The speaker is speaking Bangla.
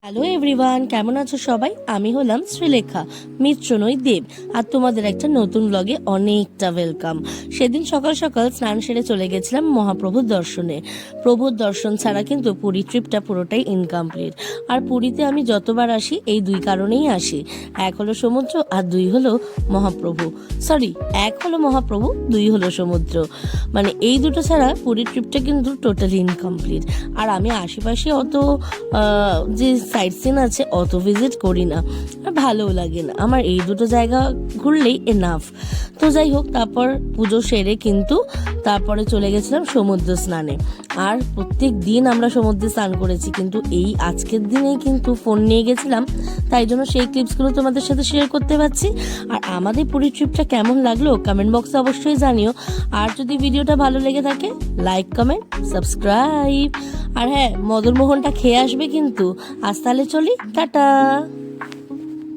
হ্যালো এভরিওয়ান, কেমন আছো সবাই? আমি হলাম শ্রীলেখা, মিত্র নই দেব। আর তোমাদের একটা নতুন ব্লগে অনেকটা ওয়েলকাম। সেদিন সকাল সকাল স্নান সেরে চলে গেছিলাম মহাপ্রভুর দর্শনে। প্রভুর দর্শন ছাড়া কিন্তু পুরী ট্রিপটা পুরোটাই ইনকমপ্লিট। আর পুরীতে আমি যতবার আসি এই দুই কারণেই আসি, এক হলো সমুদ্র আর দুই হলো মহাপ্রভু। সরি, এক হলো মহাপ্রভু, দুই হলো সমুদ্র। মানে এই দুটো ছাড়া পুরী ট্রিপটা কিন্তু টোটালি ইনকমপ্লিট। আর আমি আশেপাশে অত যে সাইট সিন আছে অত ভিজিট করি না, আর ভালোও লাগে না। আমার এই দুটো জায়গা ঘুরলেই এনাফ। তো যাই হোক, তারপর পুজো সেরে কিন্তু তারপরে চলে গেছিলাম সমুদ্র স্নানে। আর প্রত্যেক দিন আমরা সমুদ্রে স্নান করেছি, কিন্তু এই আজকের দিনেই কিন্তু ফোন নিয়ে গেছিলাম, তাই জন্য সেই ক্লিপসগুলো তোমাদের সাথে শেয়ার করতে পারছি। আর আমাদের পুরী ট্রিপটা কেমন লাগলো কমেন্ট বক্সে অবশ্যই জানিও। আর যদি ভিডিওটা ভালো লেগে থাকে লাইক, কমেন্ট, সাবস্ক্রাইব। আর হ্যাঁ, মদনমোহনটা খেয়ে আসবে কিন্তু। আজ তাহলে চলি, টাটা।